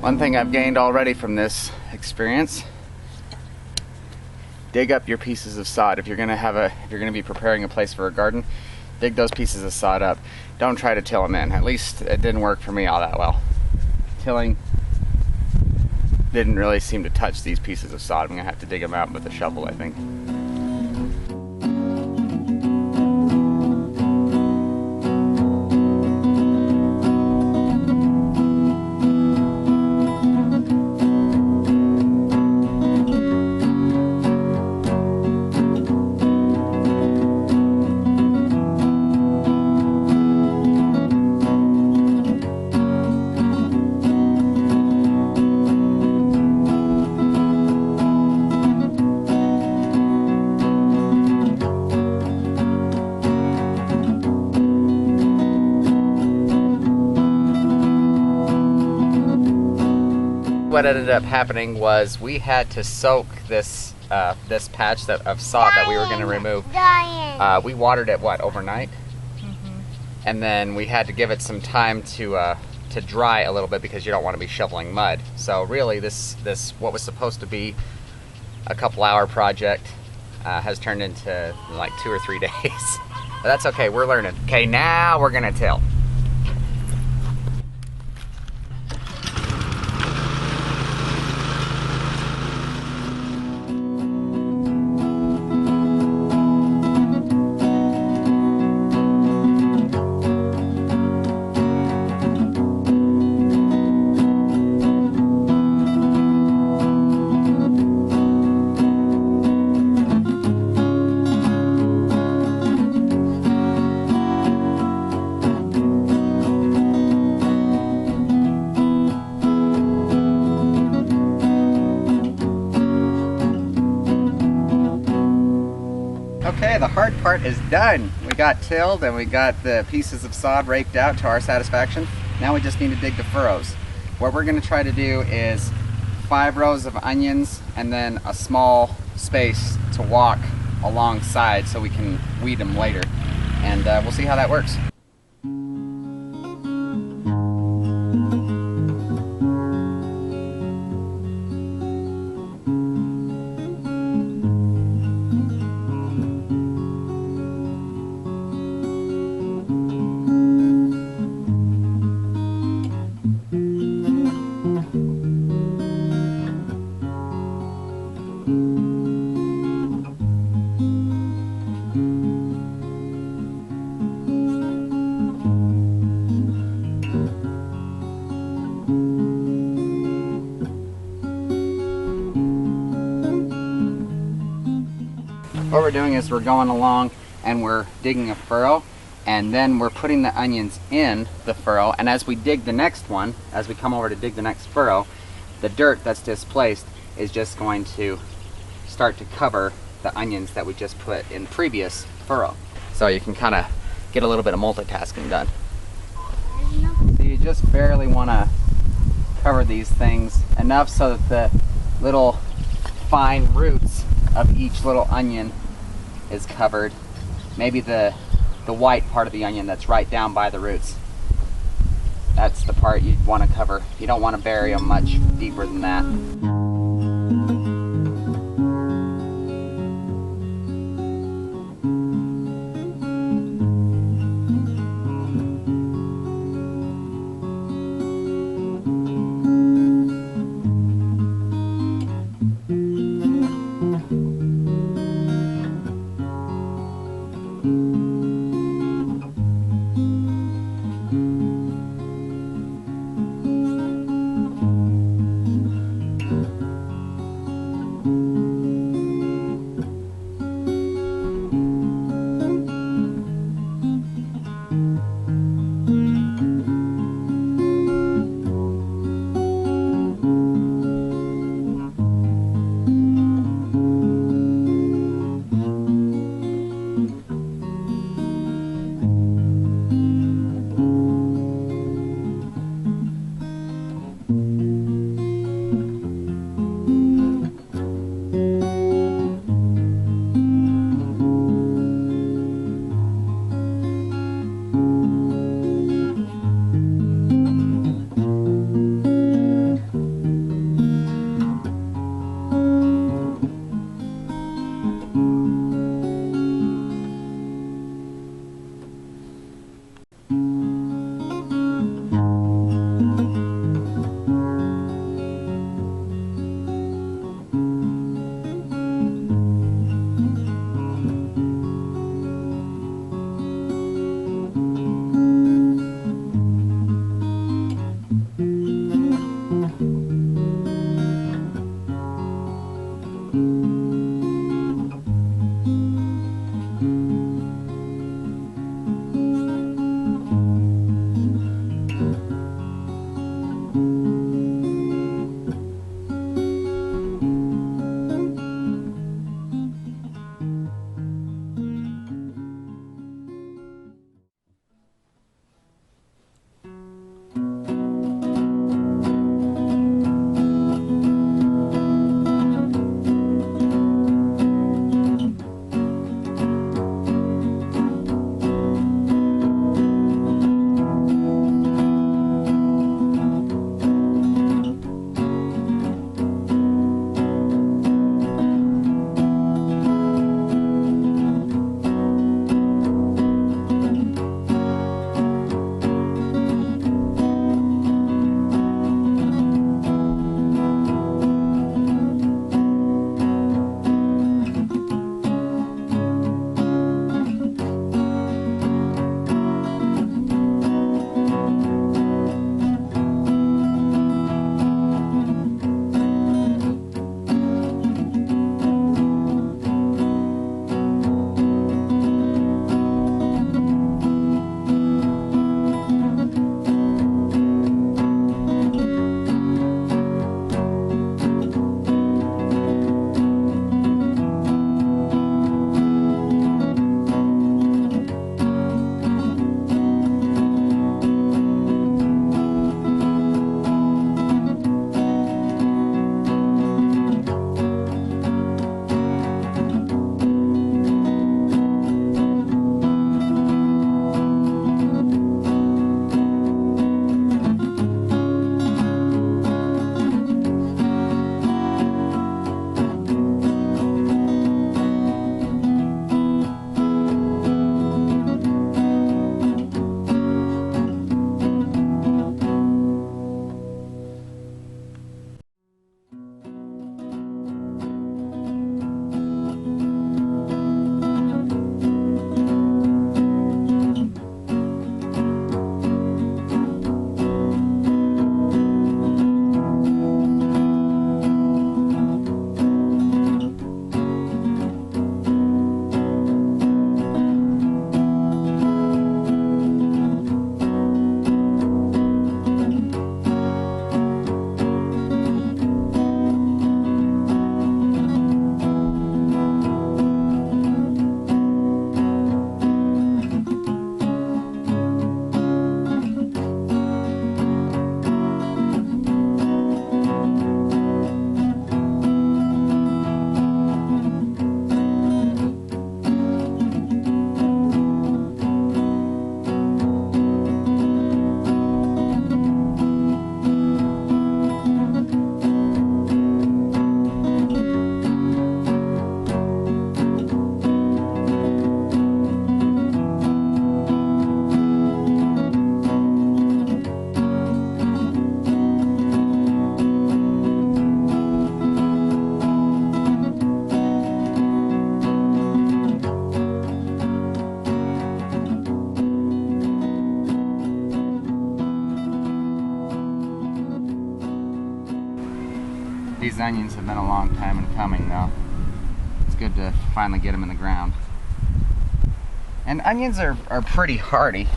One thing I've gained already from this experience: dig up your pieces of sod. If you're gonna be preparing a place for a garden, dig those pieces of sod up. Don't try to till them in. At least it didn't work for me all that well. Tilling didn't really seem to touch these pieces of sod. I'm gonna have to dig them out with a shovel, I think. What ended up happening was we had to soak this this patch of sod that we were going to remove. We watered it overnight, and then we had to give it some time to dry a little bit because you don't want to be shoveling mud. So really, this what was supposed to be a couple-hour project has turned into like 2 or 3 days. But that's okay. We're learning. Okay, now we're gonna till. Okay, the hard part is done. We got tilled and we got the pieces of sod raked out to our satisfaction. Now we just need to dig the furrows. What we're going to try to do is 5 rows of onions and then a small space to walk alongside so we can weed them later. And we'll see how that works. What we're doing is we're going along and we're digging a furrow, and then we're putting the onions in the furrow, and as we dig the next one, as we come over to dig the next furrow, the dirt that's displaced is just going to start to cover the onions that we just put in the previous furrow. So you can kind of get a little bit of multitasking done. So you just barely want to cover these things enough so that the little fine roots of each little onion is covered. Maybe the white part of the onion that's right down by the roots. That's the part you'd want to cover. You don't want to bury them much deeper than that. These onions have been a long time in coming though. It's good to finally get them in the ground. And onions are pretty hardy.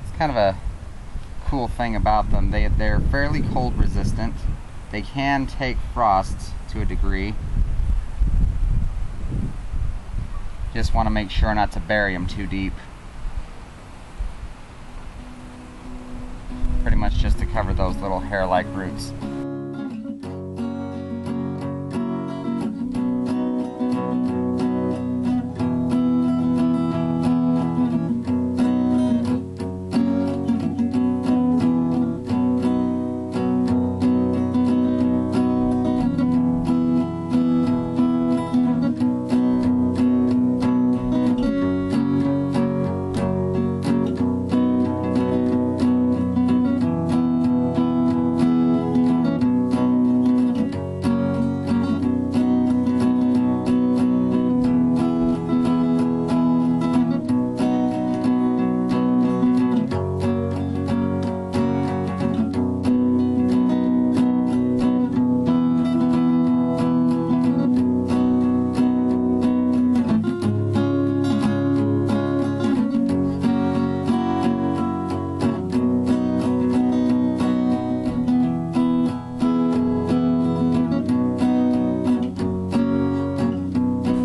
It's kind of a cool thing about them. They're fairly cold resistant. They can take frost to a degree. Just want to make sure not to bury them too deep. Pretty much just to cover those little hair-like roots.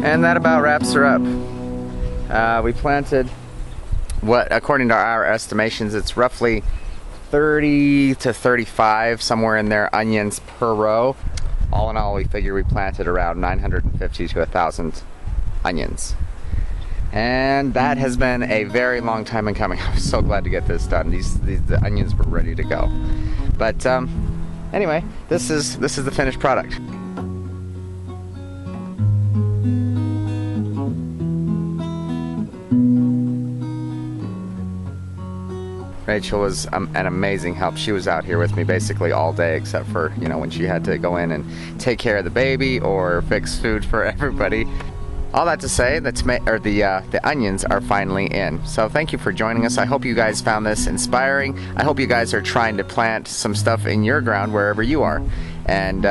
And that about wraps her up. We planted what, according to our estimations, it's roughly 30 to 35, somewhere in there, onions per row. All in all, we figure we planted around 950 to 1,000 onions. And that has been a very long time in coming. I was so glad to get this done. The onions were ready to go. But anyway, this is the finished product. Rachel was an amazing help. She was out here with me basically all day, except for, you know, when she had to go in and take care of the baby or fix food for everybody. All that to say, the onions are finally in. So thank you for joining us. I hope you guys found this inspiring. I hope you guys are trying to plant some stuff in your ground wherever you are. And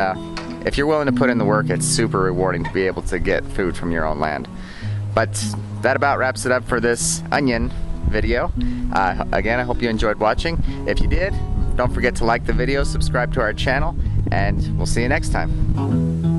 if you're willing to put in the work, it's super rewarding to be able to get food from your own land. But that about wraps it up for this onion video. Again, I hope you enjoyed watching. If you did, don't forget to like the video, subscribe to our channel, and we'll see you next time.